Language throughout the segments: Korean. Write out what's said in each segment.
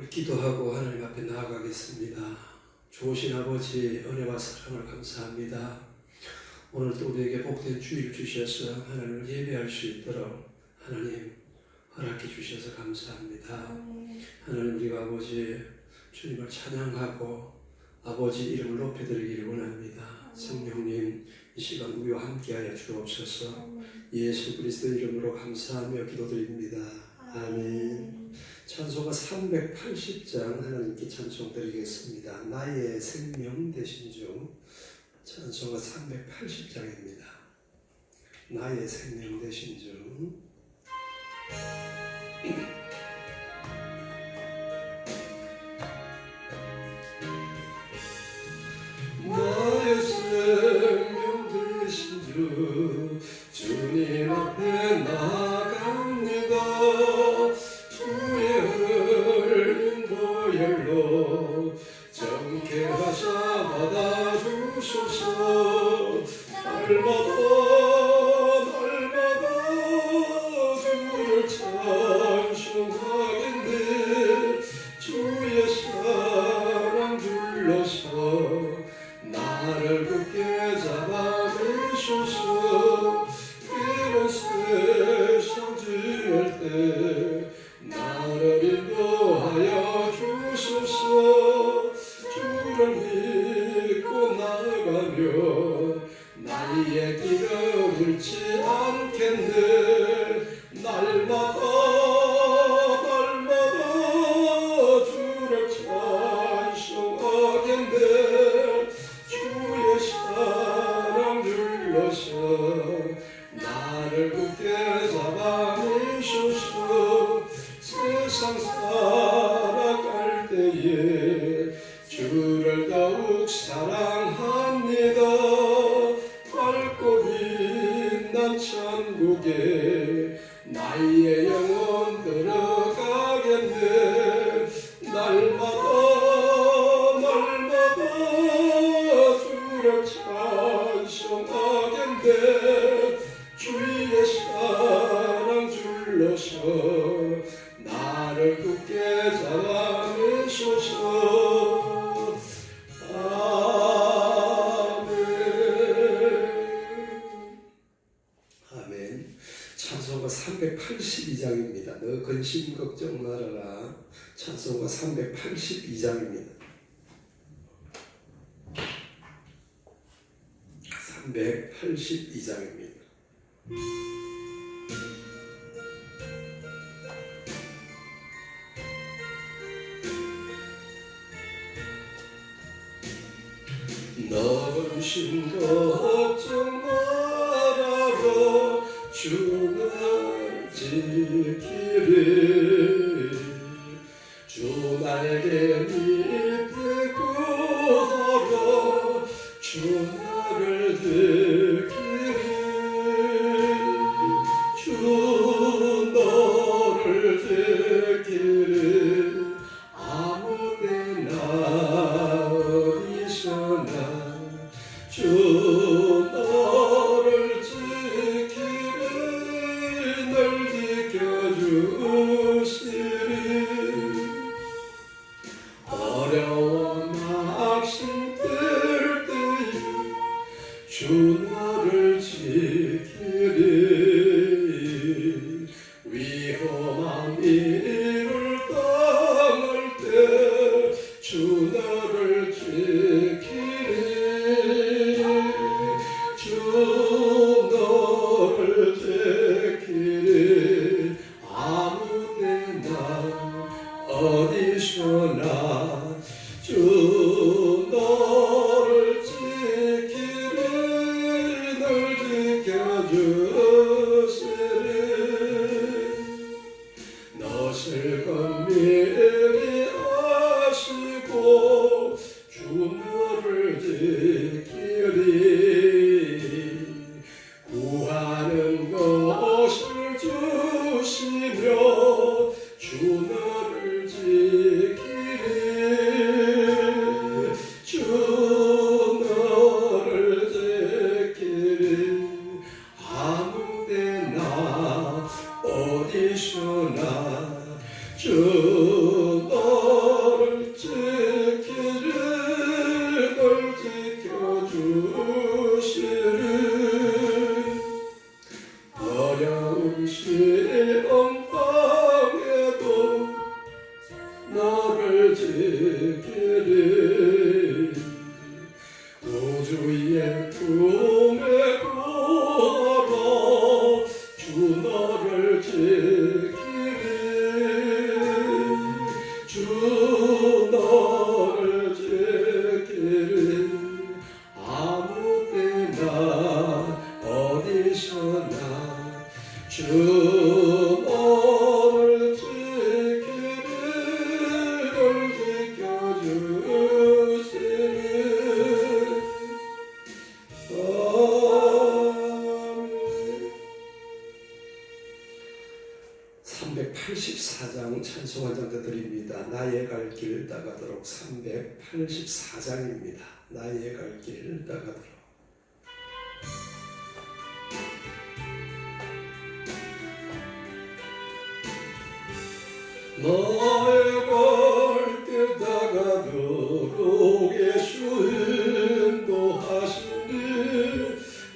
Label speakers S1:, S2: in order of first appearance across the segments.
S1: 기도하고 하나님 앞에 나아가겠습니다. 좋으신 아버지 은혜와 사랑을 감사합니다. 오늘도 우리에게 복된 주일 주셔서 하나님을 예배할 수 있도록 하나님 허락해 주셔서 감사합니다. 하나님 우리가 아버지 주님을 찬양하고 아버지 이름을 높여드리기를 원합니다. 성령님 이 시간 우리와 함께하여 주옵소서. 예수 그리스도 이름으로 감사하며 기도드립니다. 아멘. 찬송가 380장 하나님께 찬송 드리겠습니다. 나의 생명 되신 주. 찬송가 380장입니다. 나의 생명 되신 주. 나의 생명 되신 주, 주님 앞에 나갑니다. 주의 흘린 보혈로 정케하사 받아주소서. 날마다 주를 찬송하겠네. 주의 사랑 둘러서 나를 굳게 잡아주소서. 이런 세상 지을 때 나를 인도하여 주소서. 주를 믿고 나가며 나의 길을 잃지 않겠네. 날마다 주를 찬송하겠네. 주의 사랑 눌러서 나를 굳게 잡아주소서. 세상 살아갈 때에 주를 더욱 사랑합니다. 밝고 빛난 천국에 나의 영혼 들어가겠네. 날마다 주를 찬송하겠네. 주의 사랑 둘러서 나를 굳게 잡아주소서. 아멘. 찬송가 382장입니다. 너 근심 걱정 말아라. 찬송가 382장입니다. 382장입니다. 너 근심 걱정 말아라. 주를 지키리. 주 날개 밑에 구하라. 주 나를 지키리. 주 너를 지키리. 아무데나 어디서나 주 너를 지키리. 널 지켜주시리. 어려운 막심들 때에 주 너를 지키리. 위험한 일을 당할 때 주 너를 지키리. 주 너를 지키리. 아무데나 어디서나 주 너를 지키리. 널 지켜 주의 품에 걸어 주 너를 지키리 주 너를 지키리 아무 때나 어디서나 주 너를 지키리를 지켜주시니 아멘. 384장 찬송한 장도 드립니다. 나의 갈 길 나가도록 384장입니다. 나의 갈 길 나가도록 나의 갈 길 나가도록 예수 인도하시니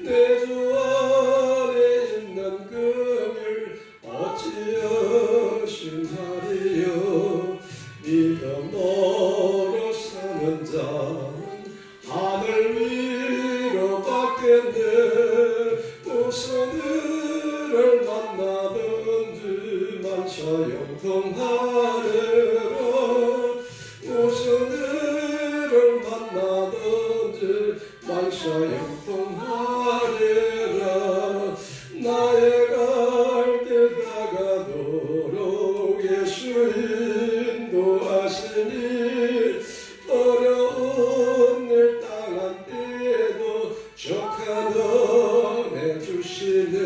S1: 내 주 안에 있는 긍휼 어찌하시나리요 믿음으로 사는 자는 하늘 위로 받겠네 무슨 일을 만나든지 만사 영통하리라 무슨 일을 만나든지 만사 영통하리라 나의 갈 길 나가도록 예수 인도하시니 어려운 일 당한 때도 족하던 해주시네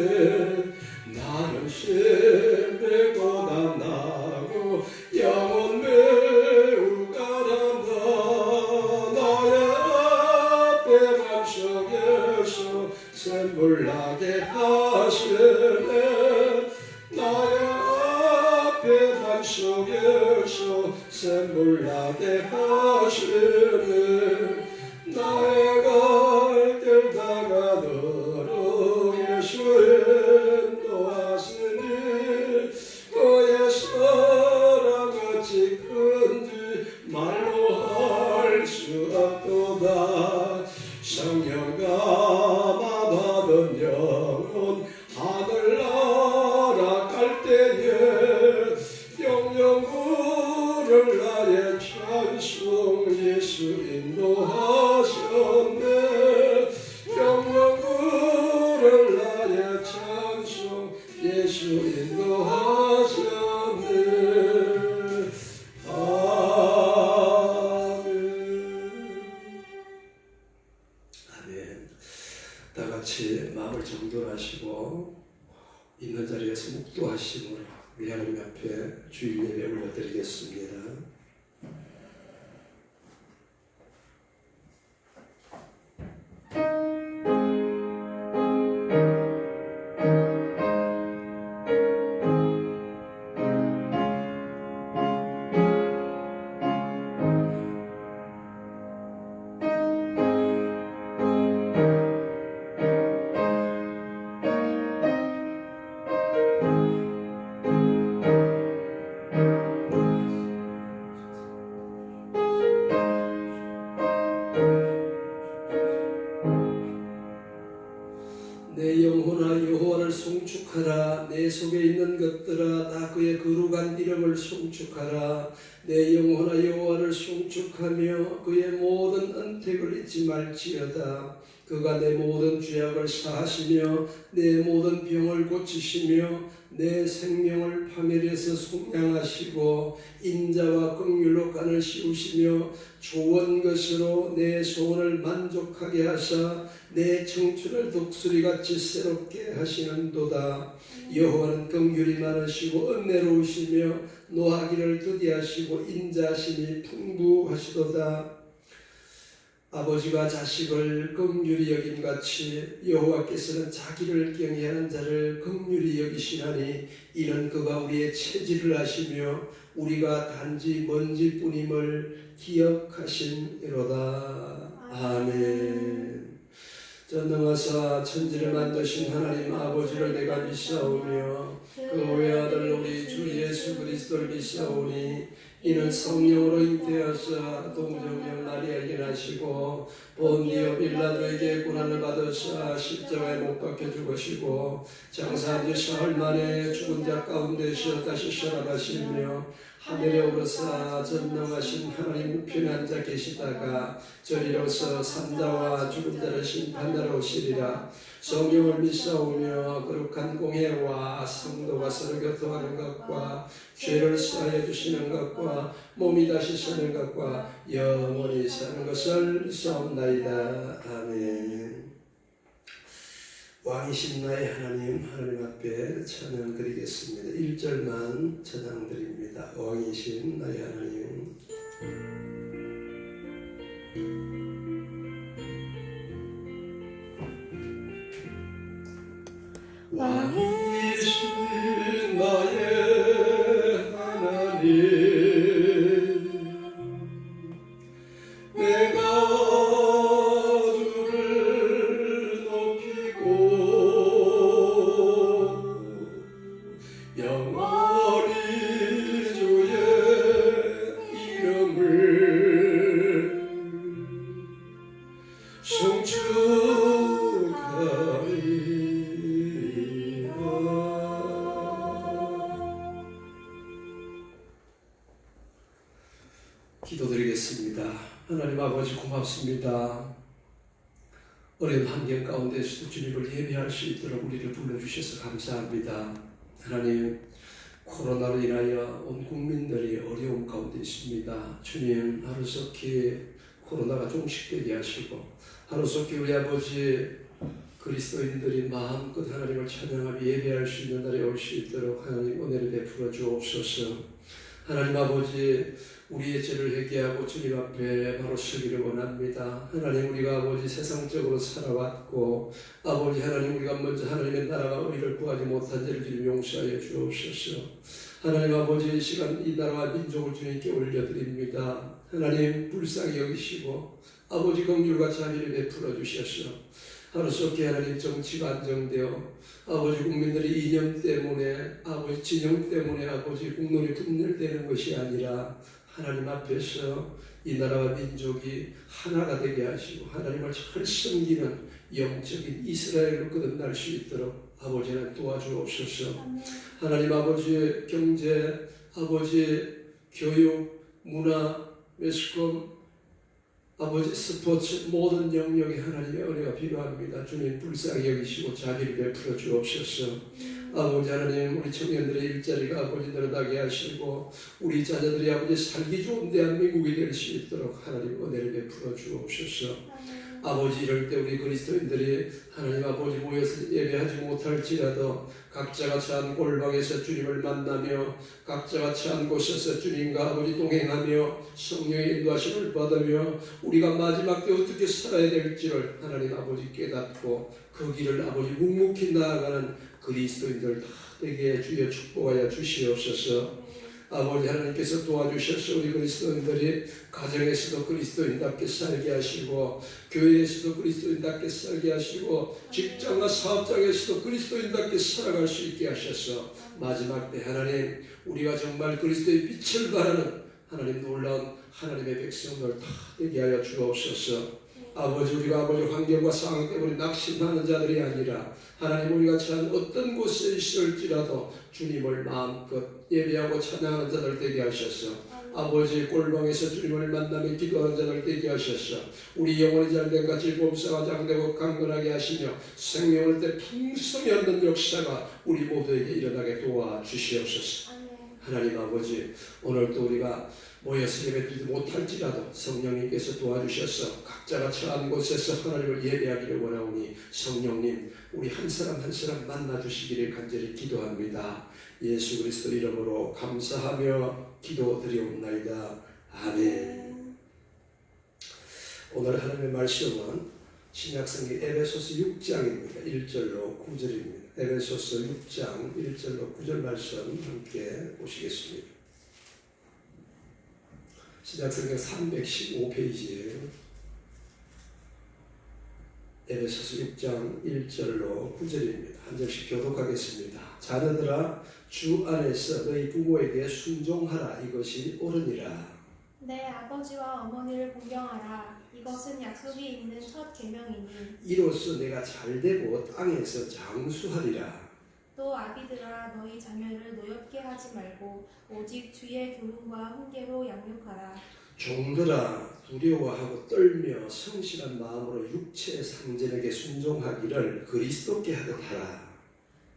S1: 나는 신뢰 고단하고 영혼 매우 가난하 나의 앞에 반석에서 샘물 나게 하시네 나의 앞에 반석에서 샘물 나게 하시네 나의 갈 길 나가도록 예수 인도하시니 그의 사랑 어찌 큰지 말로 할 수 없도다 성령과 받은 영혼 하늘나라 갈 때에 영영구를 나의 찬송 예수 인도하셨네 영영구를 나의 찬송 예수 인도하셨네 아멘 아멘 다같이 마음을 정돈하시고 있는 자리에서 묵도하심으로 우리 하나님 앞에 주일 예배 올려드리겠습니다. 내 영혼아 여호와를 송축하라 내 속에 있는 것들아 다 그의 거룩한 이름을 송축하라 내 영혼아 여호와를 송축하며 그의 모든 은택을 잊지 말지어다 그가 내 모든 죄악을 사하시며 내 모든 병을 고치시며 내 생명을 파멸해서 속량하시고 인자와 긍휼로 간을 씌우시며 좋은 것으로 내 소원을 만족하게 하사 내 청춘을 독수리같이 새롭게 하시는도다. 여호와는 긍휼이 많으시고 은혜로우시며 노하기를 더디하시고 인자하심이 풍부하시도다. 아버지가 자식을 긍휼히 여김같이 여호와께서는 자기를 경외하는 자를 긍휼히 여기시나니 이는 그가 우리의 체질을 아시며 우리가 단지 먼지뿐임을 기억하심이로다. 아멘. 전능하사 천지를 만드신 하나님 아버지를 내가 믿사오며 그 외아들 우리 주 예수 그리스도를 믿사오니 이는 성령으로 잉태하사 동정녀 마리아에게 나시고 본디오 빌라도에게 고난을 받으사 십자가에 못 박혀 죽으시고 장사한 지 사흘 만에 죽은 자 가운데서 다시 살아나시며 하늘에 오르사 전능하신 하나님 우편에 앉아 계시다가 저리로서 산자와 죽은 자를 심판하러 오시리라. 성령을 믿사오며 거룩한 공회와 성도가 서로 교통하는 것과 죄를 사하여 주시는 것과 몸이 다시 사는 것과 영원히 사는 것을 믿사옵나이다. 아멘. 왕이신 나의 하나님, 하나님 앞에 찬양 드리겠습니다. 1절만 찬양 드립니다. 왕이신 나의 하나님. 왕이신 나의 하나님, 내가 주를 높이고 영원히 주의 이름을 기도드리겠습니다. 하나님 아버지 고맙습니다. 어려운 환경 가운데서도 주님을 예배할 수 있도록 우리를 불러주셔서 감사합니다. 하나님, 코로나로 인하여 온 국민들이 어려움 가운데 있습니다. 주님, 하루속히 코로나가 종식되게 하시고 하루속히 우리 아버지 그리스도인들이 마음껏 하나님을 찬양하며 예배할 수 있는 날이 올 수 있도록 하나님 은혜를 베풀어 주옵소서. 하나님 아버지, 우리의 죄를 회개하고 주님 앞에 바로 서기를 원합니다. 하나님, 우리가 아버지 세상적으로 살아왔고 아버지 하나님, 우리가 먼저 하나님의 나라와 의를 구하지 못한 죄를 주님 용서하여 주옵소서. 하나님 아버지, 이 시간 이 나라와 민족을 주님께 올려드립니다. 하나님, 불쌍히 여기시고 아버지 긍휼과 자비를 베풀어 주셔서 하루속히 하나님 정치가 안정되어 아버지 국민들이 이념 때문에 아버지 진영 때문에 아버지 국론이 분열되는 것이 아니라 하나님 앞에서 이 나라와 민족이 하나가 되게 하시고 하나님을 잘 섬기는 영적인 이스라엘로 거듭날 수 있도록 아버지 하나님 도와주옵소서. 하나님 아버지 경제, 아버지 교육, 문화, 매스컴, 아버지 스포츠 모든 영역에 하나님의 은혜가 필요합니다. 주님 불쌍히 여기시고 자비를 베풀어 주옵소서. 아버지 하나님, 우리 청년들의 일자리가 아버지 늘어나게 하시고 우리 자녀들이 아버지 살기 좋은 대한민국이 될 수 있도록 하나님 은혜를 베풀어 주옵소서. 아버지, 이럴 때 우리 그리스도인들이 하나님 아버지 모여서 예배하지 못할지라도 각자가 처한 골방에서 주님을 만나며 각자가 처한 곳에서 주님과 아버지 동행하며 성령의 인도하심을 받으며 우리가 마지막 때 어떻게 살아야 될지를 하나님 아버지 깨닫고 그 길을 아버지 묵묵히 나아가는 그리스도인들 다 되게 주여 축복하여 주시옵소서. 아버지 하나님께서 도와주셔서 우리 그리스도인들이 가정에서도 그리스도인답게 살게 하시고 교회에서도 그리스도인답게 살게 하시고 직장과 사업장에서도 그리스도인답게 살아갈 수 있게 하셔서 마지막 때 하나님, 우리가 정말 그리스도의 빛을 발하는 하나님 놀라운 하나님의 백성들 다 되게 하여 주옵소서. 아버지, 우리가 아버지 환경과 상황 때문에 낙심하는 자들이 아니라 하나님, 우리가 처한 어떤 곳에 있을지라도 주님을 마음껏 예배하고 찬양하는 자들 되게 하셔서 아버지 꼴방에서 주님을 만나며 기도하는 자들 되게 하셔서 우리 영혼이 잘된 같이 몸싸가 장되고 강건하게 하시며 생명을 때 풍성히 얻는 역사가 우리 모두에게 일어나게 도와주시옵소서. 하나님 아버지, 오늘도 우리가 모여서 예배드리지 못할지라도 성령님께서 도와주셔서 각자가 처한 곳에서 하나님을 예배하기를 원하오니 성령님, 우리 한 사람 한 사람 만나주시기를 간절히 기도합니다. 예수 그리스도 이름으로 감사하며 기도드리옵나이다. 아멘. 오늘 하나님의 말씀은 신약성경 에베소서 6장입니다. 1절로 9절입니다. 에베소서 6장 1절로 9절 말씀 함께 보시겠습니다. 신약성경 315페이지에 에베소서 6장 1절로 9절입니다. 한 절씩 교독하겠습니다. 자녀들아 주 안에서 너희 부모에게 순종하라. 이것이 옳으니라.
S2: 내 아버지와 어머니를 공경하라. 이것은 약속이 있는 첫 계명이니.
S1: 이로써 내가 잘되고 땅에서 장수하리라.
S2: 또 아비들아 너희 자녀를 노엽게 하지 말고 오직 주의 교훈과 훈계로 양육하라.
S1: 종들아 두려워하고 떨며 성실한 마음으로 육체의 상전에게 순종하기를 그리스도께 하듯 하라.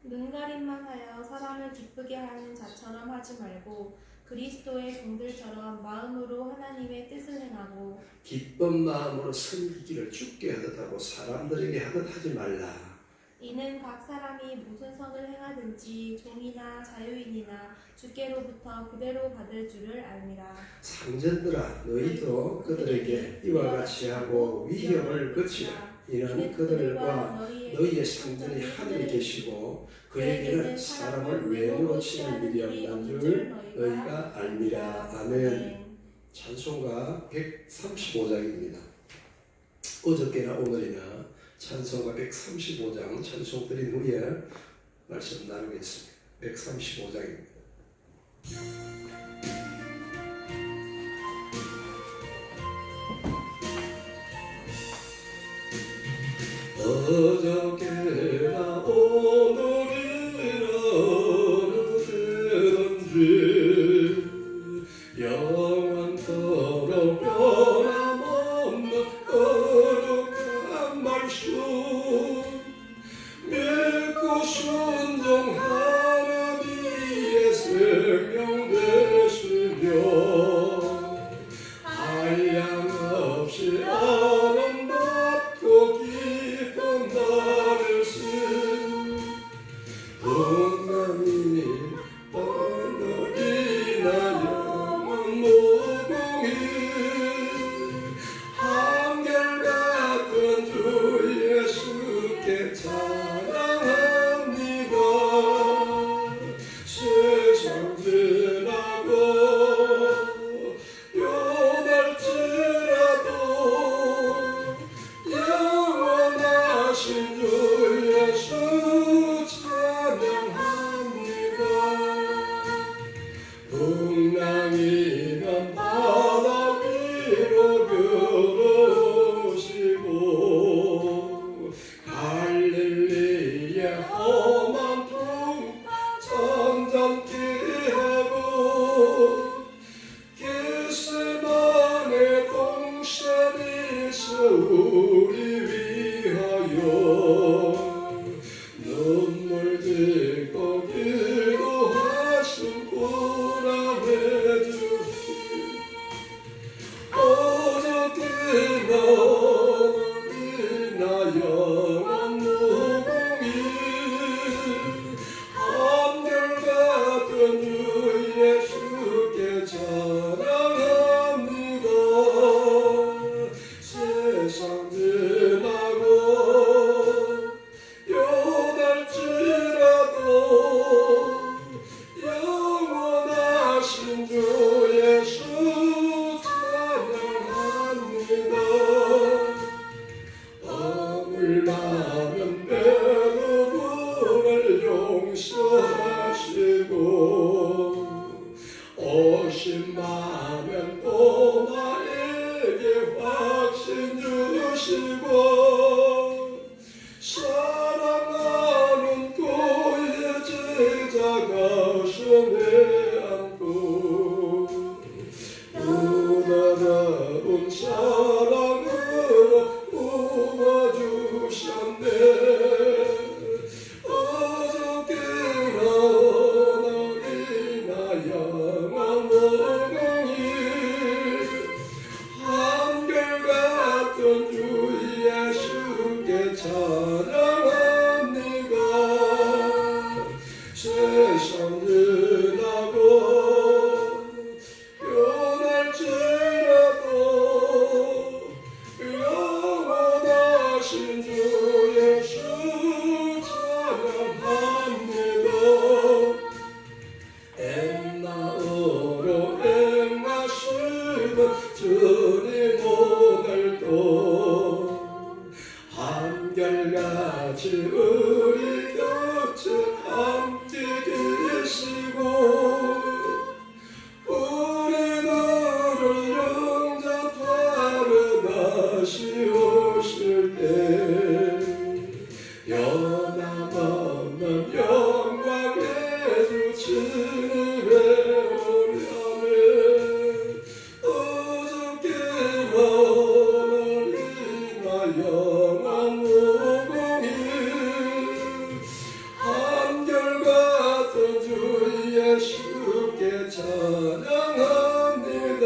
S2: 눈가림만 하여 사람을 기쁘게 하는 자처럼 하지 말고 그리스도의 종들처럼 마음으로 하나님의 뜻을 행하고
S1: 기쁜 마음으로 섬기기를 주께 하듯 하고 사람들에게 하듯 하지 말라.
S2: 이는 각 사람이 무슨 선을 행하든지 종이나 자유인이나 주께로부터 그대로 받을 줄을 알미라.
S1: 상전들아 너희도 그들에게 이와 같이 하고 위협을 그치라. 이는 그들과 너희의 상전이 하늘에 계시고 그에게는 사람을 외모로 취한 일이 없는 줄 너희가 알미라. 아멘. 찬송가 135장입니다. 어저께나 오늘이나 찬송가 135장 찬송 드린 후에 말씀 나누겠습니다. 135장입니다. 어저께나 오늘이나 어느든지 영원토록 변함없는 거룩한 말씀 믿고 순종하는 이의 생명 되시며 한량없이 아름답고 깊은 나를 쓴 동남이 떠나리나 영원 무궁히 한결같은 주 예수께 찬양합니다. 세상 지나고 요날지라도 영원하신 주 예수 찬양합니다. 풍랑이면 바다 위로 걸으시고 갈릴리의 험한 풍파 잠잠케 하고 겟세마네 동산에서 우리 위하여 눈물 흘리고 기도하신 보람해 주시오. 어저께나 오늘이나 영원 무궁히 한결같은 주 예수께 찬양합니다. 세상 지나고 요날지라도 영원하신 주 예수 찬양합니다. 억울하면 배우를 용서하시고 오신마면 또 나에게 확신 주시고 사랑하는 그의 제자가 손에 안고 은혜로운 사랑으로 품어주셨네. 어저께나 오늘이나 영원 무궁히 한결같은 주 예수께 찬양합니다. 세상 지나고 요날지라도 영원하신 주 예수 찬양합니다. 엠마오로 행하시던 주님 오늘도 한 한결같이 우리 곁에 함께 계시고 우리들을 영접하러 다시 오실 때 변함없는 영광의 주 주님의 오련을 어저께와 오늘 영원 무궁히 한결같은 주 예수께 찬양합니다.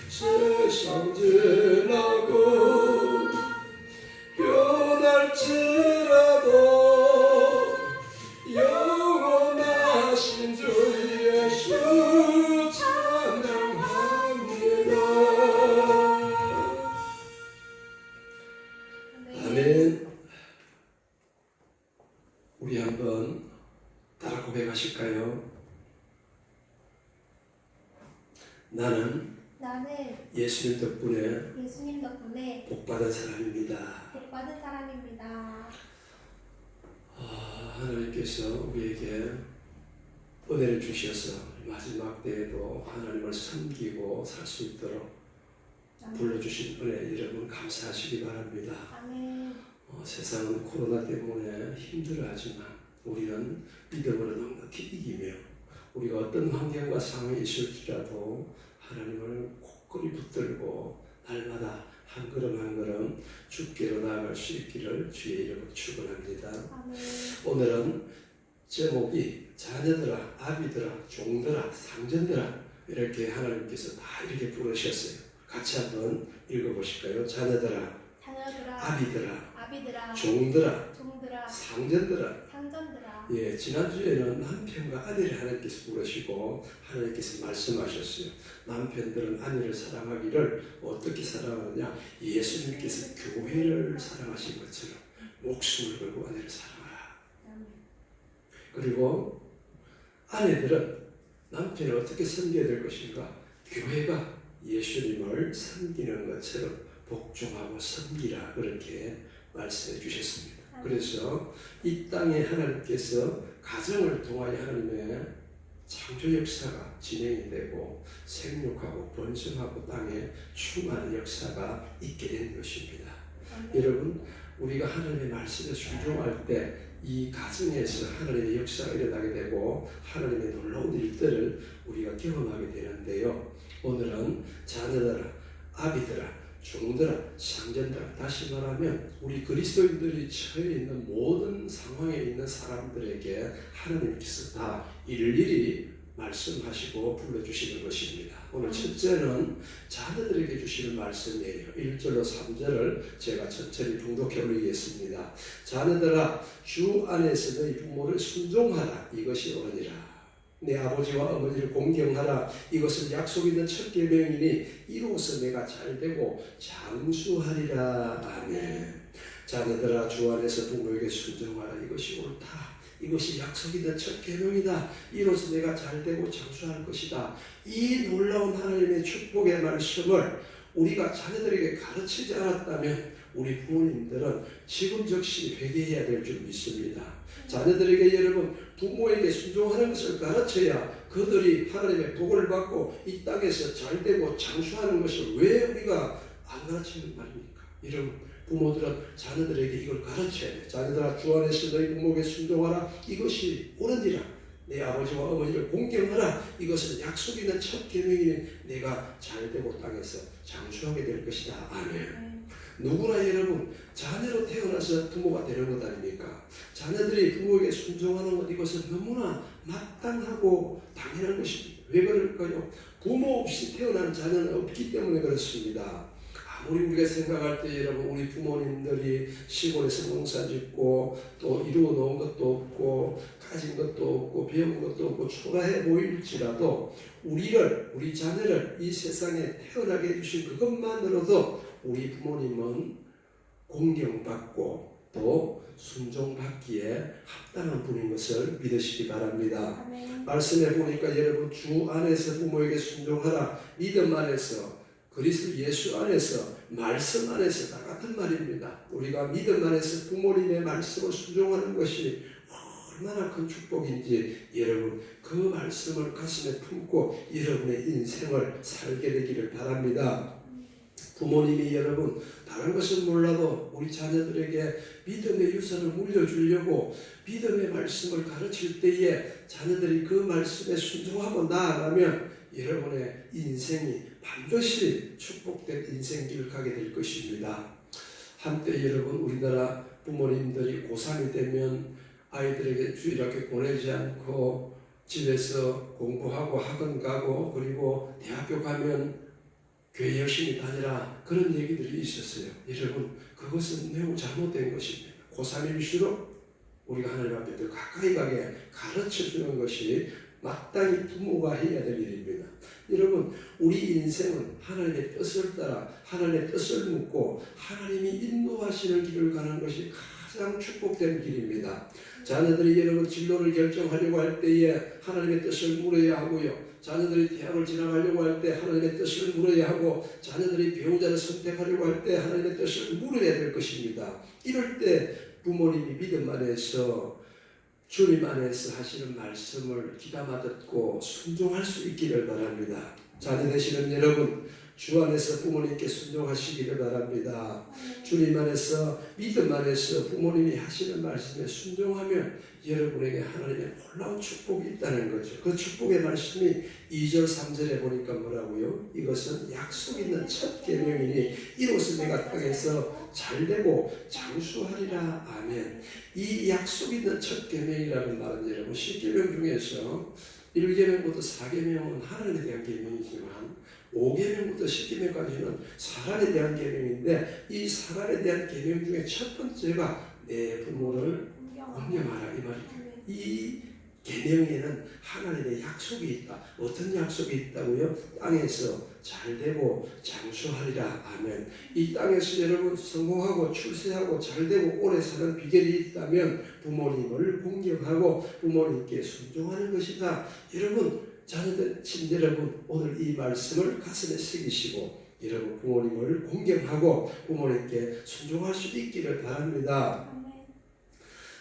S1: 세상 지나고 변할지라도 영원하신 주 예수 찬양합니다. 아멘. 우리 한번 따라 고백하실까요? 나는 예수님 덕분에 복받은 사람입니다. 하나님께서 우리에게 은혜를 주셔서 마지막 때에도 하나님을 섬기고 살 수 있도록 불러주신 은혜 여러분 감사하시기 바랍니다. 세상은 코로나 때문에 힘들어하지만 우리는 믿음으로 넉넉히 이기며 우리가 어떤 환경과 상황에 있을지라도 하나님을 굳건히 붙들고 날마다 한 걸음 한 걸음 주께로 나아갈 수 있기를 주의 이름으로 축원합니다. 오늘은 제목이 자녀들아, 아비들아, 종들아, 상전들아 이렇게 하나님께서 다 이렇게 부르셨어요. 같이 한번 읽어보실까요? 자녀들아, 아비들아, 종들아, 상전들아. 예, 지난주에는 남편과 아내를 하나님께서 부르시고 하나님께서 말씀하셨어요. 남편들은 아내를 사랑하기를 어떻게 사랑하느냐? 예수님께서 교회를 사랑하신 것처럼 목숨을 걸고 아내를 사랑하라. 그리고 아내들은 남편을 어떻게 섬겨야 될 것인가? 교회가 예수님을 섬기는 것처럼 복종하고 섬기라 그렇게 말씀해 주셨습니다. 그래서 이 땅에 하나님께서 가정을 통하여 하나님의 창조 역사가 진행이 되고 생육하고 번성하고 땅에 충만한 역사가 있게 된 것입니다. 여러분, 우리가 하나님의 말씀에 순종할 때 이 가정에서 하나님의 역사가 일어나게 되고 하나님의 놀라운 일들을 우리가 경험하게 되는데요. 오늘은 자녀들아, 아비들아, 종들아, 상전들아, 다시 말하면 우리 그리스도인들이 처해 있는 모든 상황에 있는 사람들에게 하나님께서 다 일일이 말씀하시고 불러주시는 것입니다. 오늘 첫째는 자녀들에게 주시는 말씀이에요. 1절로 3절을 제가 천천히 봉독해 올리겠습니다. 자녀들아, 주 안에서 너희 부모를 순종하라. 이것이 옳으니라. 내 아버지와 어머니를 공경하라. 이것은 약속 있는 첫 계명이니 이로써 내가 잘되고 장수하리라. 아멘. 자녀들아, 주 안에서 부모에게 순종하라. 이것이 옳다. 이것이 약속 있는 첫 계명이다. 이로써 내가 잘되고 장수할 것이다. 이 놀라운 하나님의 축복의 말씀을 우리가 자녀들에게 가르치지 않았다면 우리 부모님들은 지금 즉시 회개해야 될 줄 믿습니다. 자녀들에게 여러분 부모에게 순종하는 것을 가르쳐야 그들이 하나님의 복을 받고 이 땅에서 잘되고 장수하는 것을 왜 우리가 안 가르치는 말입니까? 여러분, 부모들은 자녀들에게 이걸 가르쳐야 돼. 자녀들아, 주 안에서 너희 부모에게 순종하라. 이것이 옳으니라. 내 아버지와 어머니를 공경하라. 이것은 약속 있는 첫 계명이니 내가 잘되고 땅에서 장수하게 될 것이다. 아멘. 누구나 여러분 자녀로 태어나서 부모가 되는 것 아닙니까? 자녀들이 부모에게 순종하는 것, 이것은 너무나 마땅하고 당연한 것입니다. 왜 그럴까요? 부모 없이 태어난 자녀는 없기 때문에 그렇습니다. 아무리 우리가 생각할 때 여러분, 우리 부모님들이 시골에서 농사 짓고 또 이루어 놓은 것도 없고 가진 것도 없고 배운 것도 없고 초라해 보일지라도 우리 자녀를 이 세상에 태어나게 해주신 그것만으로도 우리 부모님은 공경받고 또 순종받기에 합당한 분인 것을 믿으시기 바랍니다.
S2: 아멘.
S1: 말씀해 보니까 여러분, 주 안에서 부모에게 순종하라. 믿음 안에서, 그리스도 예수 안에서 말씀 안에서 다 같은 말입니다. 우리가 믿음 안에서 부모님의 말씀을 순종하는 것이 얼마나 큰 축복인지 여러분 그 말씀을 가슴에 품고 여러분의 인생을 살게 되기를 바랍니다. 부모님이 여러분 다른 것은 몰라도 우리 자녀들에게 믿음의 유산을 물려주려고 믿음의 말씀을 가르칠 때에 자녀들이 그 말씀에 순종하고 나아가면 여러분의 인생이 반드시 축복된 인생길을 가게 될 것입니다. 한때 여러분 우리나라 부모님들이 고3이 되면 아이들에게 주일학교 보내지 않고 집에서 공부하고 학원 가고 그리고 대학교 가면 교회 열심히 다니라 그런 얘기들이 있었어요. 여러분 그것은 매우 잘못된 것입니다. 고3일수록 우리가 하나님 앞에 더 가까이 가게 가르쳐주는 것이 마땅히 부모가 해야 될 일입니다. 여러분 우리 인생은 하나님의 뜻을 따라 하나님의 뜻을 묻고 하나님이 인도하시는 길을 가는 것이 가장 축복된 길입니다. 자녀들이 여러분 진로를 결정하려고 할 때에 하나님의 뜻을 물어야 하고요. 자녀들이 대학을 진학하려고 할 때 하나님의 뜻을 물어야 하고 자녀들이 배우자를 선택하려고 할 때 하나님의 뜻을 물어야 될 것입니다. 이럴 때 부모님이 믿음 안에서 주님 안에서 하시는 말씀을 귀담아 듣고 순종할 수 있기를 바랍니다. 자녀 되시는 여러분 주 안에서 부모님께 순종하시기를 바랍니다. 주님 안에서 믿음 안에서 부모님이 하시는 말씀에 순종하면 여러분에게 하나님의 놀라운 축복이 있다는 거죠. 그 축복의 말씀이 2절 3절에 보니까 뭐라고요? 이것은 약속 있는 첫 계명이니 이로써 내가 땅에서 잘되고 장수하리라. 아멘. 이 약속 있는 첫 계명이라는 말은 여러분 10계명 중에서 1계명부터 4계명은 하나님에 대한 계명이지만 5계명부터 10계명까지는 사람에 대한 계명인데 이 사람에 대한 계명 중에 첫 번째가 내 부모를 공경하라 이 말이죠. 이 계명에는 하나님의 약속이 있다. 어떤 약속이 있다고요? 땅에서 잘되고 장수하리라. 아멘. 이 땅에서 여러분 성공하고 출세하고 잘되고 오래 사는 비결이 있다면 부모님을 공경하고 부모님께 순종하는 것이다. 여러분 자녀들 여러분 오늘 이 말씀을 가슴에 새기시고 여러분 부모님을 공경하고 부모님께 순종할 수 있기를 바랍니다.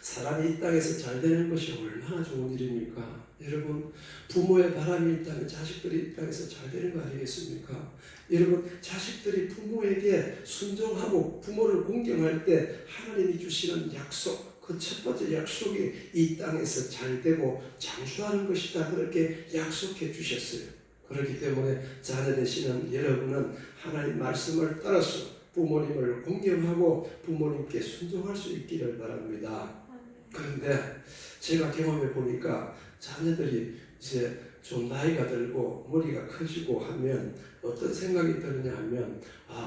S1: 사람이 이 땅에서 잘 되는 것이 얼마나 좋은 일입니까? 여러분 부모의 바람이 있다면 자식들이 이 땅에서 잘 되는 거 아니겠습니까? 여러분 자식들이 부모에게 순종하고 부모를 공경할 때 하나님이 주시는 약속 그 첫 번째 약속이 이 땅에서 잘되고 장수하는 것이다. 그렇게 약속해 주셨어요. 그렇기 때문에 자녀 되시는 여러분은 하나님 말씀을 따라서 부모님을 공경하고 부모님께 순종할 수 있기를 바랍니다. 그런데 제가 경험해 보니까 자녀들이 이제 좀 나이가 들고 머리가 커지고 하면 어떤 생각이 드느냐 하면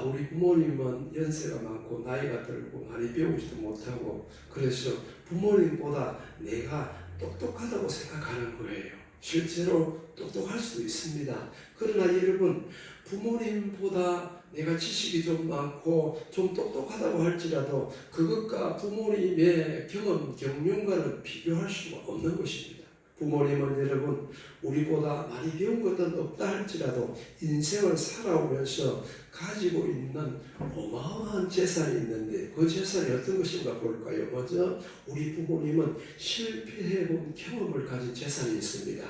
S1: 우리 부모님은 연세가 많고 나이가 들고 많이 배우지도 못하고 그래서 부모님보다 내가 똑똑하다고 생각하는 거예요. 실제로 똑똑할 수도 있습니다. 그러나 여러분 부모님보다 내가 지식이 좀 많고 좀 똑똑하다고 할지라도 그것과 부모님의 경험, 경륜과는 비교할 수가 없는 것입니다. 부모님은 여러분 우리보다 많이 배운 것은 없다 할지라도 인생을 살아오면서 가지고 있는 어마어마한 재산이 있는데 그 재산이 어떤 것인가 볼까요? 먼저 우리 부모님은 실패해본 경험을 가진 재산이 있습니다.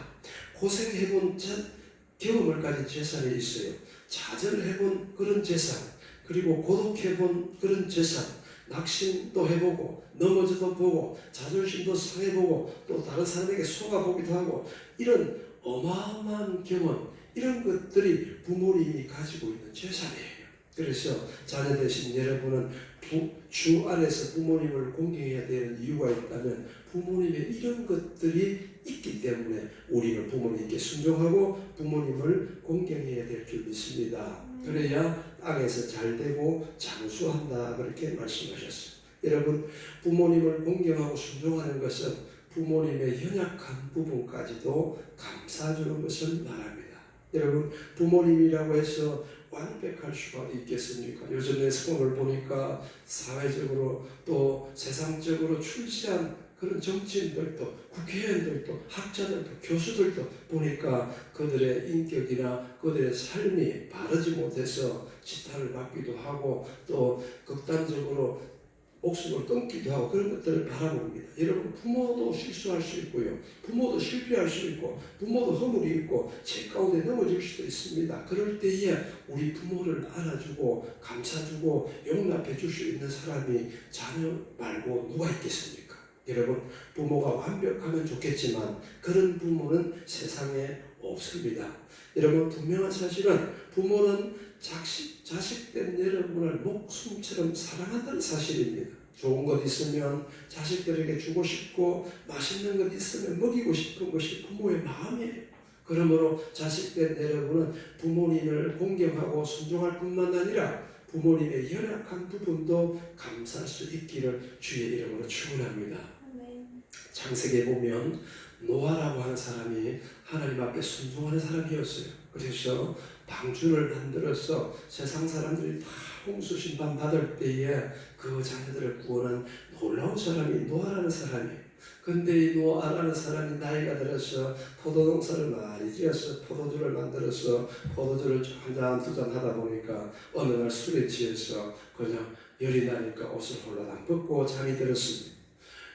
S1: 고생해본 경험을 가진 재산이 있어요. 좌절해본 그런 재산, 그리고 고독해본 그런 재산, 낙심도 해보고 넘어져도 보고 자존심도 상해보고 또 다른 사람에게 속아보기도 하고 이런 어마어마한 경험, 이런 것들이 부모님이 가지고 있는 재산이에요. 그래서 자녀 되신 여러분은 주 안에서 부모님을 공경해야 되는 이유가 있다면 부모님의 이런 것들이 있기 때문에 우리는 부모님께 순종하고 부모님을 공경해야 될 줄 믿습니다. 그래야 땅에서 잘되고 장수한다 그렇게 말씀하셨어요. 여러분 부모님을 공경하고 순종하는 것은 부모님의 연약한 부분까지도 감싸주는 것을 말합니다. 여러분 부모님이라고 해서 완벽할 수가 있겠습니까? 요즘의 상황을 보니까 사회적으로 또 세상적으로 출세한 그런 정치인들도 국회의원들도 학자들도 교수들도 보니까 그들의 인격이나 그들의 삶이 바르지 못해서 지탄을 받기도 하고 또 극단적으로 목숨을 끊기도 하고 그런 것들을 바라봅니다. 여러분, 부모도 실수할 수 있고요. 부모도 실패할 수 있고 부모도 허물이 있고 죄 가운데 넘어질 수도 있습니다. 그럴 때에 우리 부모를 안아주고 감싸주고 용납해 줄 수 있는 사람이 자녀 말고 누가 있겠습니까? 여러분, 부모가 완벽하면 좋겠지만 그런 부모는 세상에 없습니다. 여러분, 분명한 사실은 부모는 자식된 여러분을 목숨처럼 사랑한다는 사실입니다. 좋은 것 있으면 자식들에게 주고 싶고 맛있는 것 있으면 먹이고 싶은 것이 부모의 마음이에요. 그러므로 자식된 여러분은 부모님을 공경하고 순종할 뿐만 아니라 부모님의 연약한 부분도 감사할 수 있기를 주의 이름으로 축원합니다. 창세기에 보면 노아라고 하는 사람이 하나님 앞에 순종하는 사람이었어요. 그래서 방주를 만들어서 세상 사람들이 다 홍수 심판 받을 때에 그 자녀들을 구원한 놀라운 사람이 노아라는 사람이에요. 근데 이 노아라는 사람이 나이가 들어서 포도농사를 많이 지어서 포도주를 만들어서 포도주를 한 잔 두 잔 하다 보니까 어느 날 술에 취해서 그냥 열이 나니까 옷을 홀라당 벗고 잠이 들었습니다.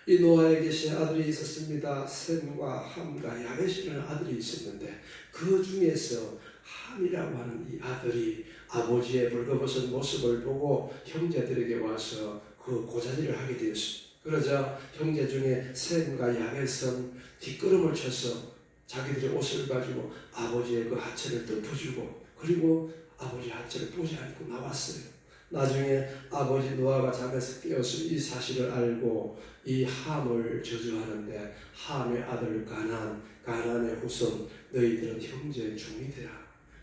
S1: 이 노아에게 세 아들이 있었습니다. 셈과 함과 야벳이라는 아들이 있었는데 그 중에서 함이라고 하는 이 아들이 아버지의 벌거벗은 모습을 보고 형제들에게 와서 그 고자질을 하게 되었습니다. 그러자 형제 중에 셈과 야벳은 뒷걸음을 쳐서 자기들의 옷을 가지고 아버지의 그 하체를 덮어주고 그리고 아버지 하체를 보지 않고 나왔어요. 나중에 아버지 노아가 잠에서 깨어서 이 사실을 알고 이 함을 저주하는데 함의 아들 가나안의 후손 너희들은 형제의 종이 되라.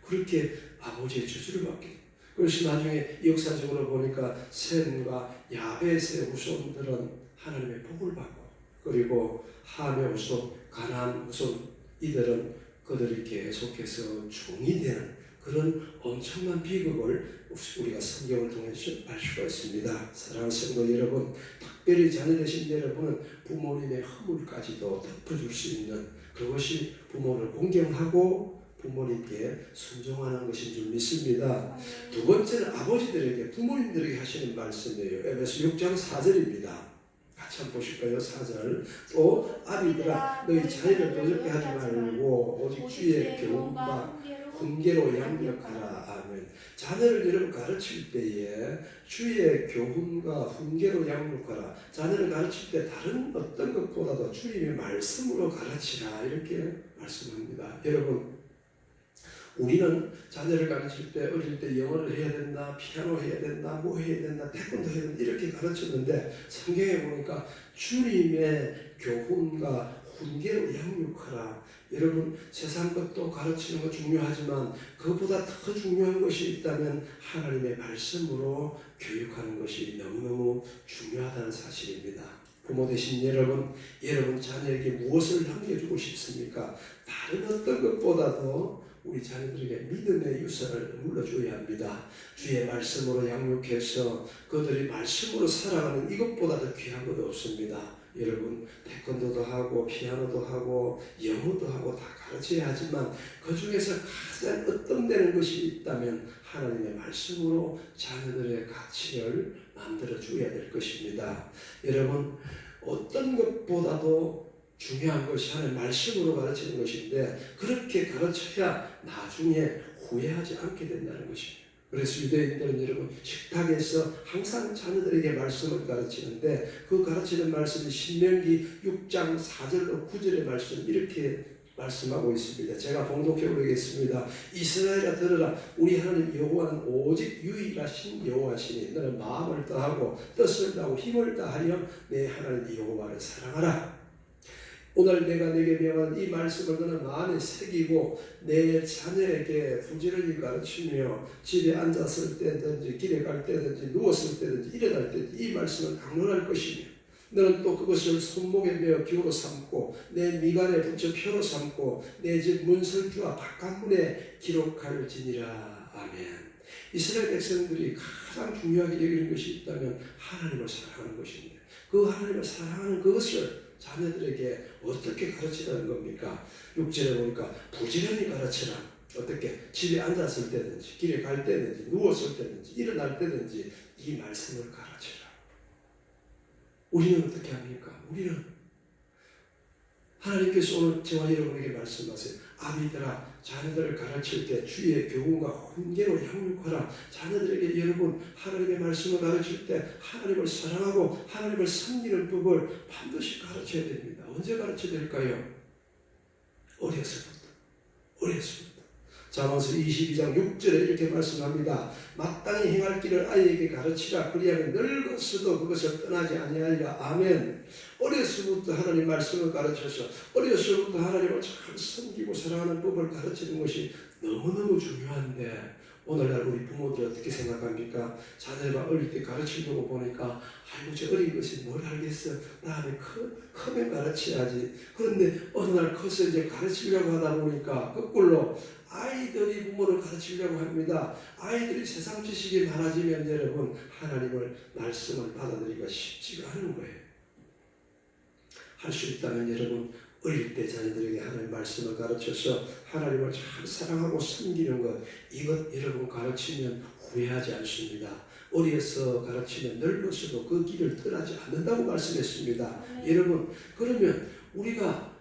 S1: 그렇게 아버지의 저주를 받게 돼요. 그래서 나중에 역사적으로 보니까 셈과 야벳의 후손들은 하나님의 복을 받고 그리고 함의 후손 가나안 후손 이들은 그들이 계속해서 종이 되는 그런 엄청난 비극을 우리가 성경을 통해서 알 수가 있습니다. 사랑하는 성도 여러분, 특별히 자녀 되신 여러분은 부모님의 허물까지도 덮어줄 수 있는 그것이 부모를 공경하고 부모님께 순종하는 것인 줄 믿습니다. 두 번째는 아버지들에게 부모님들에게 하시는 말씀이에요. 에베소 6장 4절입니다. 같이 한번 보실까요? 4절. 또 아비들아 너희 자녀를 노엽게 하지 말고 오직 주의 교훈과 훈계로 양육하라. 아멘. 자녀를 여러분 가르칠 때에 주의 교훈과 훈계로 양육하라. 자녀를 가르칠 때 다른 어떤 것보다도 주님의 말씀으로 가르치라. 이렇게 말씀합니다. 여러분, 우리는 자녀를 가르칠 때 어릴 때 영어를 해야 된다, 피아노 해야 된다, 뭐 해야 된다, 태권도 해야 된다 이렇게 가르쳤는데 성경에 보니까 주님의 교훈과 훈계로 양육하라. 여러분, 세상 것도 가르치는 거 중요하지만 그것보다 더 중요한 것이 있다면 하나님의 말씀으로 교육하는 것이 너무너무 중요하다는 사실입니다. 부모 되신 여러분 자녀에게 무엇을 남겨주고 싶습니까? 다른 어떤 것보다도 우리 자녀들에게 믿음의 유산을 물려줘야 합니다. 주의 말씀으로 양육해서 그들이 말씀으로 살아가는 이것보다 더 귀한 것 없습니다. 여러분, 태권도도 하고 피아노도 하고 영어도 하고 다 가르쳐야 하지만 그 중에서 가장 으뜸되는 것이 있다면 하나님의 말씀으로 자녀들의 가치를 만들어줘야 될 것입니다. 여러분, 어떤 것보다도 중요한 것이 하나님 말씀으로 가르치는 것인데 그렇게 가르쳐야 나중에 후회하지 않게 된다는 것입니다. 그래서 유대인들은 여러분 식탁에서 항상 자녀들에게 말씀을 가르치는데 그 가르치는 말씀이 신명기 6장 4절로 9절의 말씀 이렇게 말씀하고 있습니다. 제가 봉독해 보겠습니다. 이스라엘아 들으라. 우리 하나님 여호와는 오직 유일하신 여호와시니 너는 마음을 다하고 뜻을 다하고 힘을 다하여 내 하나님 여호와를 사랑하라. 오늘 내가 내게 명한 이 말씀을 너는 마음에 새기고 내 자녀에게 부지런히 가르치며 집에 앉았을 때든지 길에 갈 때든지 누웠을 때든지 일어날 때든지 이 말씀을 강론할 것이며 너는 또 그것을 손목에 메어 기호로 삼고 내 미간에 붙여 표로 삼고 내 집 문설주와 바깥문에 기록할지니라. 아멘. 이스라엘 백성들이 가장 중요하게 여기는 것이 있다면 하나님을 사랑하는 것입니다. 그 하나님을 사랑하는 그것을 자녀들에게 어떻게 가르치라는 겁니까? 6절에 보니까 부지런히 가르치라. 어떻게? 집에 앉았을 때든지 길에 갈 때든지 누웠을 때든지 일어날 때든지 이 말씀을 가르치라. 우리는 어떻게 합니까? 우리는 하나님께서 오늘 저와 여러분에게 말씀하세요. 아비들아, 자녀들을 가르칠 때 주의 교훈과 훈계로 양육하라. 자녀들에게 여러분 하나님의 말씀을 가르칠 때 하나님을 사랑하고 하나님을 섬기는 법을 반드시 가르쳐야 됩니다. 언제 가르쳐야 될까요? 어려서부터. 잠언서 22장 6절에 이렇게 말씀합니다. 마땅히 행할 길을 아이에게 가르치라. 그리하면 늙었어도 그것을 떠나지 아니하리라. 아멘. 어려서부터 하나님 말씀을 가르쳐서 어려서부터 하나님을 잘 섬기고 사랑하는 법을 가르치는 것이 너무너무 중요한데 오늘날 우리 부모들 어떻게 생각합니까? 자녀가 어릴 때 가르치려고 보니까 아이고 저 어린 것이 뭘 알겠어. 다음에 크면 가르쳐야지. 그런데 어느 날 커서 이제 가르치려고 하다 보니까 거꾸로 아이들이 부모를 가르치려고 합니다. 아이들이 세상 지식이 많아지면 여러분 하나님을 말씀을 받아들이기가 쉽지가 않은 거예요. 할 수 있다면 여러분 어릴 때 자녀들에게 하나님 말씀을 가르쳐서 하나님을 잘 사랑하고 섬기는 것, 이것 여러분 가르치면 후회하지 않습니다. 어려서 가르치면 늙어서도 그 길을 떠나지 않는다고 말씀했습니다. 여러분 그러면 우리가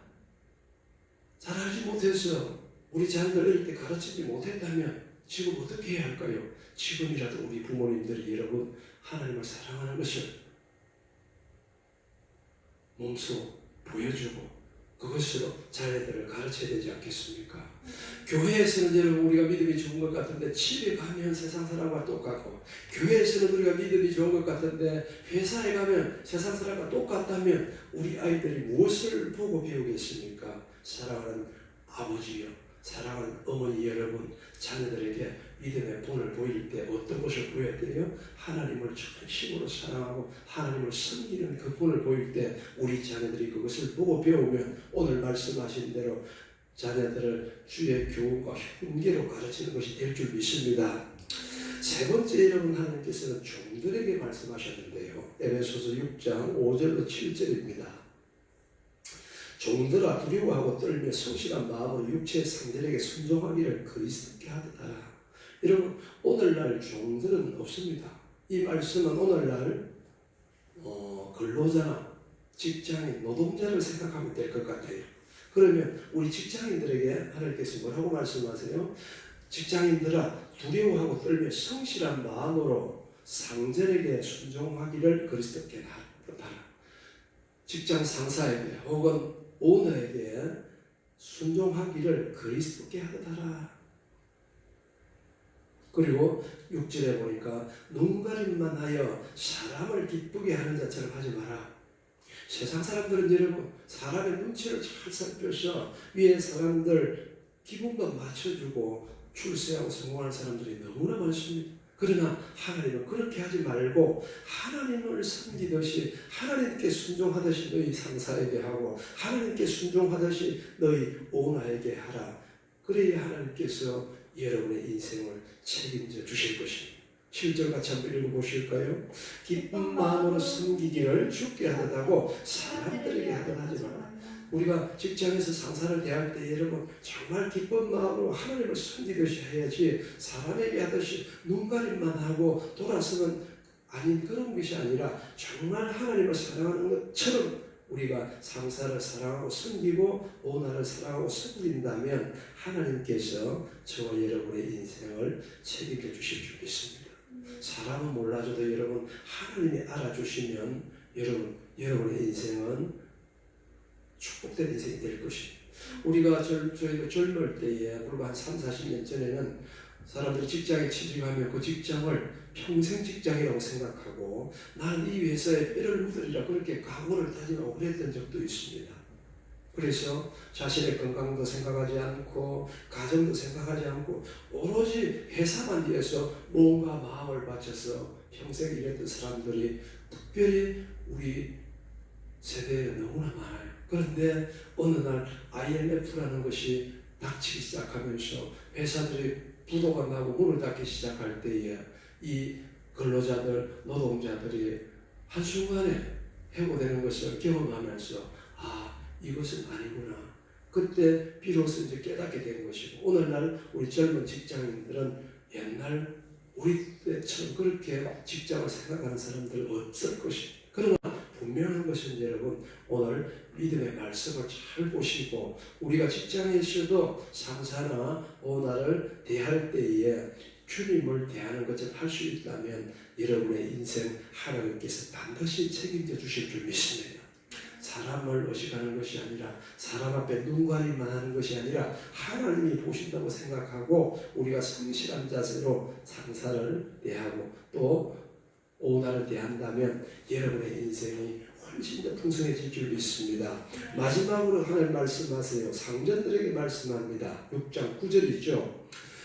S1: 잘하지 못해서 우리 자녀들 어릴 때 가르치지 못했다면 지금 어떻게 해야 할까요? 지금이라도 우리 부모님들이 여러분 하나님을 사랑하는 것을 몸소 보여주고 그것으로 자녀들을 가르쳐야 되지 않겠습니까? 교회에서는 여러분 우리가 믿음이 좋은 것 같은데 집에 가면 세상 사람과 똑같고 교회에서는 우리가 믿음이 좋은 것 같은데 회사에 가면 세상 사람과 똑같다면 우리 아이들이 무엇을 보고 배우겠습니까? 사랑하는 아버지요, 사랑하는 어머니 여러분, 자녀들에게 믿음의 본을 보일 때 어떤 것을 보여야 돼요? 하나님을 전심으로 사랑하고 하나님을 섬기는 그 본을 보일 때 우리 자녀들이 그것을 보고 배우면 오늘 말씀하신 대로 자녀들을 주의 교훈과 훈계로 가르치는 것이 될 줄 믿습니다. 세 번째 여러분 하나님께서는 종들에게 말씀하셨는데요. 에베소서 6장 5절로 7절입니다. 종들아 두려워하고 떨며 성실한 마음으로 육체의 상전에게 순종하기를 그리스도께 하듯하라. 여러분 오늘날 종들은 없습니다. 이 말씀은 오늘날 근로자나 직장인, 노동자를 생각하면 될 것 같아요. 그러면 우리 직장인들에게 하나님께서 뭐라고 말씀하세요? 직장인들아 두려워하고 떨며 성실한 마음으로 상전에게 순종하기를 그리스도께 하듯하라. 직장 상사에게 혹은 오너에게 순종하기를 그리스도께 하듯하라. 그리고 6절에 보니까 눈가림만 하여 사람을 기쁘게 하는 자처럼 하지 마라. 세상 사람들은 여러분 사람의 눈치를 잘 살펴서 위에 사람들 기분만 맞춰주고 출세하고 성공하는 사람들이 너무나 많습니다. 그러나 하나님은 그렇게 하지 말고 하나님을 섬기듯이 하나님께 순종하듯이 너희 상사에게 하고 하나님께 순종하듯이 너희 오너에게 하라. 그래야 하나님께서 여러분의 인생을 책임져 주실 것입니다. 7절 같이 한번 읽어보실까요? 기쁜 마음으로 섬기기를 주께 하듯하고 사람들에게 하듯 하지 마라. 우리가 직장에서 상사를 대할 때 여러분 정말 기쁜 마음으로 하나님을 섬기듯이 해야지 사람에게 하듯이 눈가림만 하고 돌아서는 아닌 그런 것이 아니라 정말 하나님을 사랑하는 것처럼 우리가 상사를 사랑하고 섬기고 오너를 사랑하고 섬긴다면 하나님께서 저와 여러분의 인생을 책임져 주실 줄 믿습니다. 사람은 몰라줘도 여러분 하나님이 알아주시면 여러분의 인생은 축복된 인생이 될 것입니다. 우리가 저희가 젊을 때에 불과 한 3, 40년 전에는 사람들이 직장에 취직하면 그 직장을 평생 직장이라고 생각하고 나는 이 회사에 뼈를 묻으리라 그렇게 각오를 다짐하고 그랬던 적도 있습니다. 그래서 자신의 건강도 생각하지 않고 가정도 생각하지 않고 오로지 회사만 위해서 몸과 마음을 바쳐서 평생 일했던 사람들이 특별히 우리 세대에 너무나 많아요. 그런데 어느 날 IMF라는 것이 닥치기 시작하면서 회사들이 부도가 나고 문을 닫기 시작할 때에 이 근로자들, 노동자들이 한순간에 해고되는 것을 경험하면서 이것은 아니구나. 그때 비로소 이제 깨닫게 된 것이고, 오늘날 우리 젊은 직장인들은 옛날 우리 때처럼 그렇게 직장을 생각하는 사람들 없을 것이. 그러나 분명한 것은 여러분, 오늘 믿음의 말씀을 잘 보시고 우리가 직장에 있어도 상사나 오너를 대할 때에 주님을 대하는 것을 할 수 있다면 여러분의 인생 하나님께서 반드시 책임져 주실 줄 믿습니다. 사람을 의식하는 것이 아니라, 사람 앞에 눈가림만 하는 것이 아니라 하나님이 보신다고 생각하고 우리가 성실한 자세로 상사를 대하고 또 오너를 대한다면 여러분의 인생이 훨씬 더 풍성해질 줄 믿습니다. 마지막으로 하나님 말씀하세요. 상전들에게 말씀합니다. 6장 9절이죠.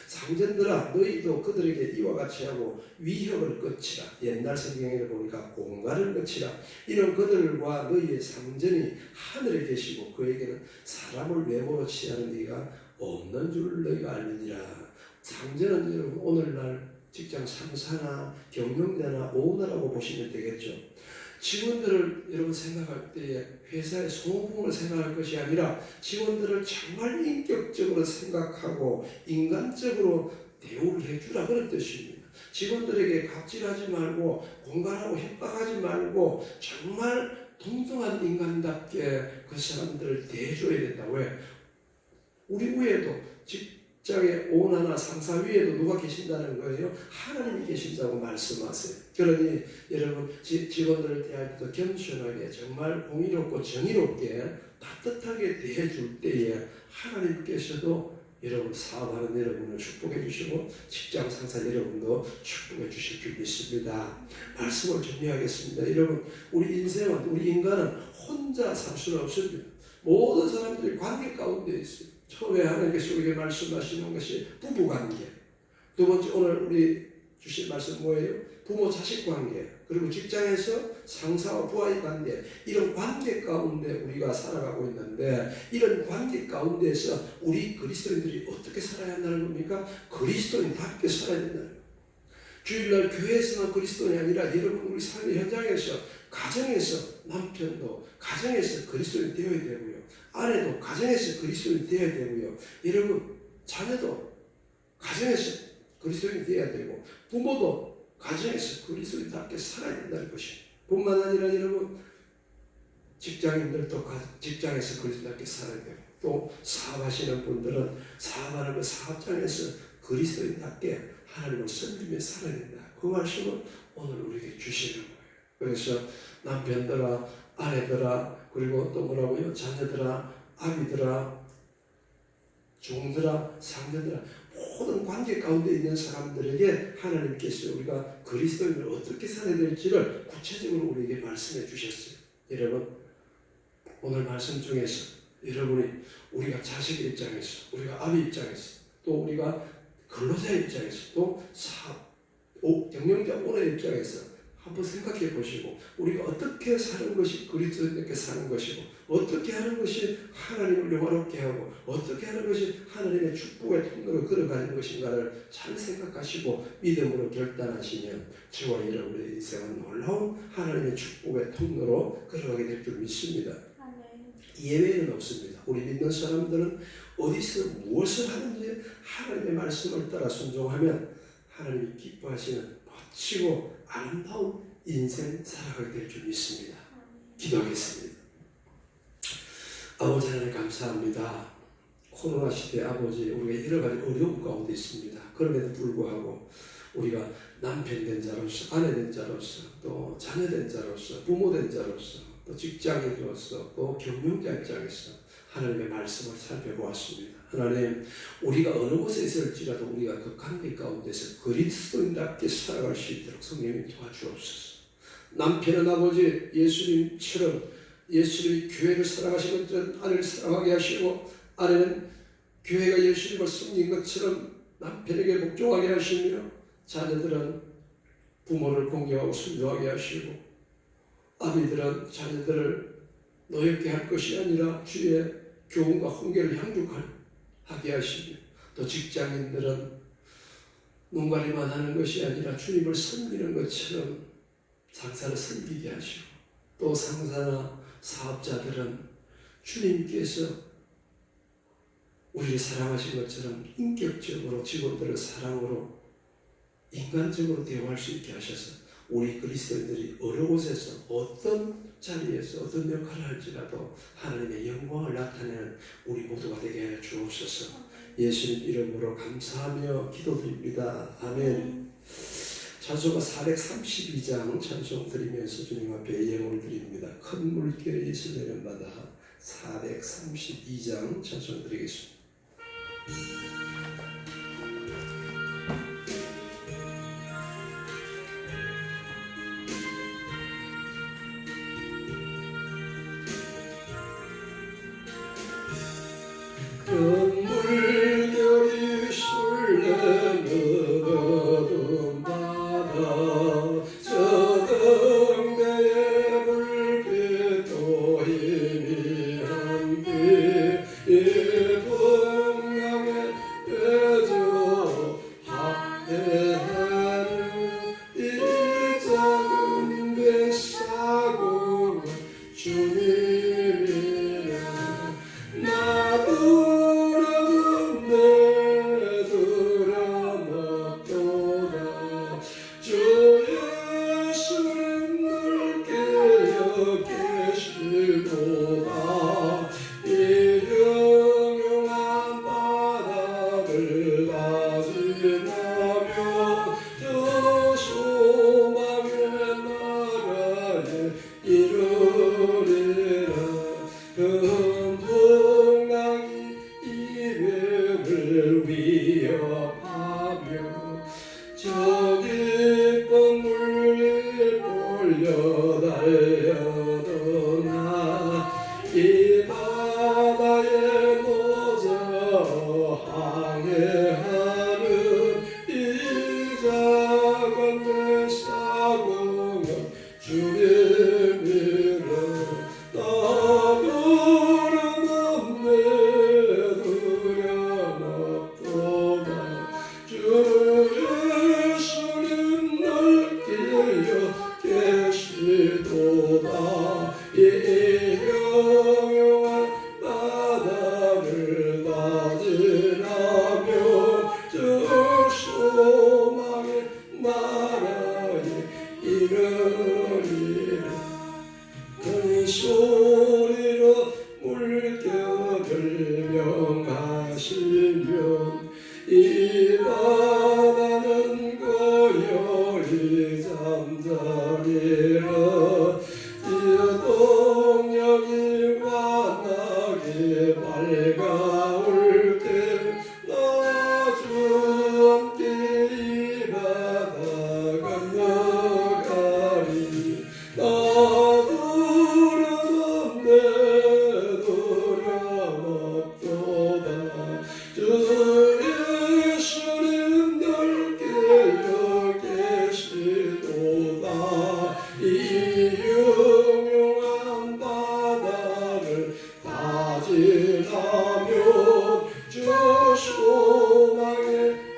S1: 상전들아, 너희도 그들에게 이와 같이 하고 위협을 끝이라. 옛날 성경에 보니까 공갈을 끝이라. 이런 그들과 너희의 상전이 하늘에 계시고 그에게는 사람을 외모로 취하는 이가 없는 줄 너희가 알느니라. 상전은 여러분 오늘날 직장 상사나 경영자나 오너라고 보시면 되겠죠. 직원들을 여러분 생각할 때 회사의 소모품을 생각할 것이 아니라 직원들을 정말 인격적으로 생각하고 인간적으로 대우를 해주라, 그런 뜻입니다. 직원들에게 갑질하지 말고 공갈하고 협박하지 말고 정말 동등한 인간답게 그 사람들을 대해줘야 된다. 왜? 우리 위에도 직장의 오너나 상사 위에도 누가 계신다는 거예요? 하나님이 계신다고 말씀하세요. 그러니 여러분 직원들을 대할 때도 겸손하게 정말 공의롭고 정의롭게 따뜻하게 대해줄 때에 하나님께서도 여러분 사업하는 여러분을 축복해 주시고 직장 상사 여러분도 축복해 주실 줄 믿습니다. 말씀을 정리하겠습니다. 여러분 우리 인생은, 우리 인간은 혼자 살 수는 없습니다. 모든 사람들이 관계 가운데 있어요. 처음에 하나님께서 우리에게 말씀하시는 것이 부부관계, 두 번째 오늘 우리 주신 말씀 뭐예요? 부모 자식 관계, 그리고 직장에서 상사와 부하의 관계, 이런 관계 가운데 우리가 살아가고 있는데 이런 관계 가운데서 우리 그리스도인들이 어떻게 살아야 한다는 겁니까? 그리스도인답게 살아야 된다는 겁니다. 주일날 교회에서만 그리스도인이 아니라 여러분 우리 삶의 현장에서, 가정에서 남편도 가정에서 그리스도인 되어야 되고요, 아내도 가정에서 그리스도인 되어야 되고요, 여러분 자녀도 가정에서 그리스도인이 되어야 되고 부모도 가정에서 그리스도인답게 살아야 된다는 것입니다. 뿐만 아니라 여러분 직장인들도 직장에서 그리스도인답게 살아야 되고 또 사업하시는 분들은 사업하는 그 사업장에서 그리스도인답게 하나님을 섬기며 살아야 된다. 그 말씀을 오늘 우리에게 주시는 거예요. 그래서 남편들아, 아내들아, 그리고 또 뭐라고요? 자녀들아, 아비들아, 종들아, 상전들아, 모든 관계 가운데 있는 사람들에게 하나님께서 우리가 그리스도인을 어떻게 살아야 될지를 구체적으로 우리에게 말씀해 주셨어요. 여러분 오늘 말씀 중에서 여러분이 우리가 자식 입장에서, 우리가 아비 입장에서, 또 우리가 근로자 입장에서, 또 경영자 오너 입장에서 한번 생각해 보시고 우리가 어떻게 사는 것이 그리스도인께 사는 것이고 어떻게 하는 것이 하나님을 영화롭게 하고 어떻게 하는 것이 하나님의 축복의 통로로 걸어가는 것인가를 잘 생각하시고 믿음으로 결단하시면 저와 여러분의 인생은 놀라운 하나님의 축복의 통로로 걸어가게 될 줄 믿습니다. 예외는 없습니다. 우리 믿는 사람들은 어디서 무엇을 하든지 하나님의 말씀을 따라 순종하면 하나님이 기뻐하시는 멋지고 아름다운 인생 살아가게 될 줄 믿습니다. 기도하겠습니다. 아버지 하나님 감사합니다. 코로나 시대 아버지 우리가 여러 가지 어려움 가운데 있습니다. 그럼에도 불구하고 우리가 남편 된 자로서, 아내 된 자로서, 또 자녀 된 자로서, 부모 된 자로서, 또 직장인으로서, 또 경영자 입장에서 하나님의 말씀을 살펴보았습니다. 하나님, 우리가 어느 곳에 있을지라도 우리가 그 관계 가운데서 그리스도인답게 살아갈 수 있도록 성령님 도와주옵소서. 남편은 아버지 예수님처럼 예수님이 교회를 사랑하신 것처럼 아내를 사랑하게 하시고 아내는 교회가 예수님을 섬긴 것처럼 남편에게 복종하게 하시며 자녀들은 부모를 공경하고 순종하게 하시고 아비들은 자녀들을 노엽게 할 것이 아니라 주의 교훈과 훈계를 향유하게 하시며 또 직장인들은 농가리만 하는 것이 아니라 주님을 섬기는 것처럼 장사를 섬기게 하시고, 또 상사나 사업자들은 주님께서 우리를 사랑하신 것처럼 인격적으로 직원들을 사랑으로 인간적으로 대우할 수 있게 하셔서 우리 그리스도인들이 어느 곳에서 어떤 자리에서 어떤 역할을 할지라도 하나님의 영광을 나타내는 우리 모두가 되게 하여 주옵소서. 예수님 이름으로 감사하며 기도드립니다. 아멘. 찬송가 432장 찬송 드리면서 주님 앞에 예물을 드립니다. 큰 물결이 있으려는 바다 432장 찬송 드리겠습니다. 큰 물결이 쏠려는 어두운 바다 저 등대의 불빛도 희미한데 이 풍랑에 빼져 학대하는 이 작은 배 사고는 주님이라. 나도 이 바다에 모자 항해하는 이 작은 배 사고는 주님이라. 나더러는 내 두려움 없도다. 주 예수님 날 기여 계시도다. 이 영영한 바다를 맞으라며 저 소망의 나라에 이르리라. 큰 소리로 물결을 명하시면 이 바다는 고요히 잠자리라. 동력이 환하게 밝아올 때 나주 함께 이 바다 건너가리. 나더러는 내 두려움 없도다. 주 예수님 날 깨어 계시도다. 이 영영한 바다를 다지라며 저 소망의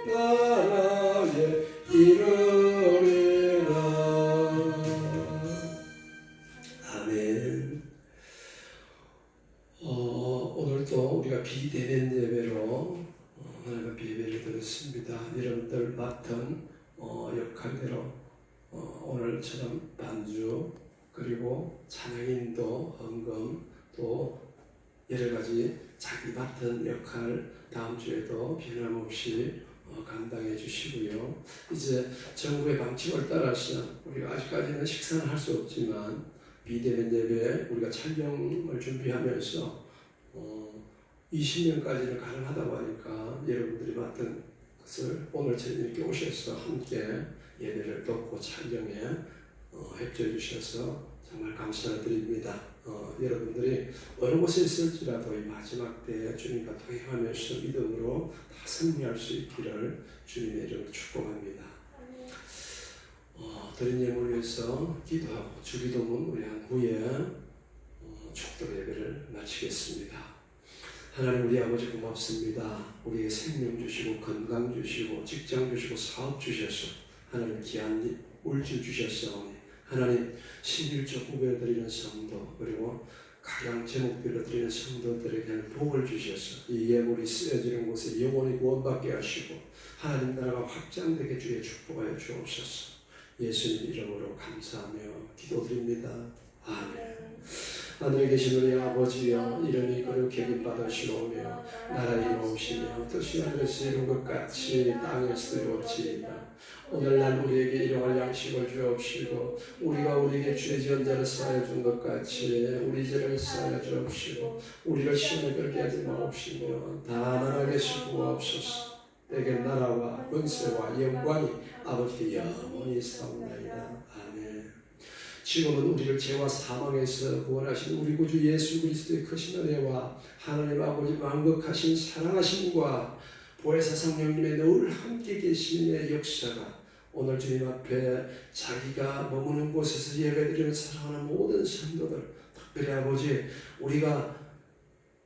S1: 나라에 이르리라. 아멘. 오늘도 우리가 비대면 예배로 하나님 앞에 예배를 드렸습니다. 여러분들 맡은 역할대로 오늘처럼 반주 그리고 찬양인도 헌금 또 여러가지 자기 맡은 역할 다음 주에도 변함없이 감당해 주시고요. 이제 정부의 방침을 따라서 우리가 아직까지는 식사는 할 수 없지만 비대면 예배 우리가 촬영을 준비하면서 20명까지는 가능하다고 하니까 여러분들이 맡은 것을 오늘처럼 이렇게 오셔서 함께 예배를 돕고 촬영에 협조해 주셔서 정말 감사드립니다. 여러분들이 어느 곳에 있을지라도 이 마지막 때에 주님과 동행하면서 믿음으로 다 승리할 수 있기를 주님의 이름으로 축복합니다. 드린 예물을 위해서 기도하고 주기도문 우리 한 후에 축도 예배를 마치겠습니다. 하나님 우리 아버지 고맙습니다. 우리에게 생명 주시고 건강 주시고 직장 주시고 사업 주셔서 하나님 귀한 물질 주셨사오니 하나님 11조 구별을 드리는 성도 그리고 각양 제목별로 드리는 성도들에게 복을 주셔서 이 예물이 쓰여지는 곳에 영원히 구원받게 하시고 하나님 나라가 확장되게 주의 축복하여 주옵소서. 예수님 이름으로 감사하며 기도드립니다. 아멘. 하늘에 계신 우리 아버지여 이름이 거룩히 여김받으시오며 나라의 이루옵시며 뜻이 하늘에서 이룬 것 같이 땅에서도 이루어지이다. 오늘날 우리에게 일용할 양식을 주옵시고 우리가 우리에게 죄 지은 자를 사하여 준 것 같이 우리 죄를 사하여 주옵시고 우리를 시험에 들게 하지 마옵시며 다만 계시 구하옵소서. 내게 나라와 권세와 영광이 아버지께 영원히 있사옵나이다. 아멘. 지금은 우리를 죄와 사망에서 구원하신 우리 구주 예수 그리스도의 크신 은혜와 하나님 아버지 만극하신 사랑하심과 보혜사 성령님의 늘 함께 계심의 역사가 오늘 주님 앞에 자기가 머무는 곳에서 예배드리는 사랑하는 모든 성도들 특별히 아버지 우리가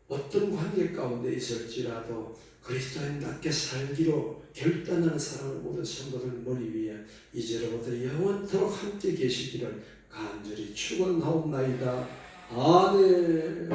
S1: 어떤 관계 가운데 있을지라도 그리스도인답게 살기로 결단하는 사랑하는 모든 성도들 머리 위에 이제로부터 영원토록 함께 계시기를 간절히 축원하옵나이다. 아멘.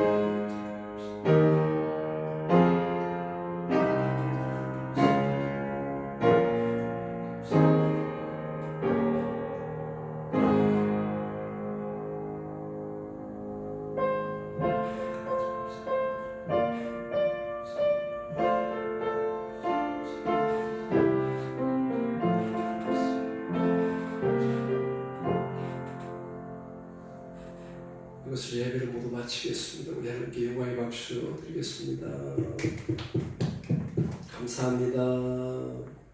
S1: 이것으로 예배를 모두 마치겠습니다. 우리 하나님께 영광의 박수 드리겠습니다. 감사합니다.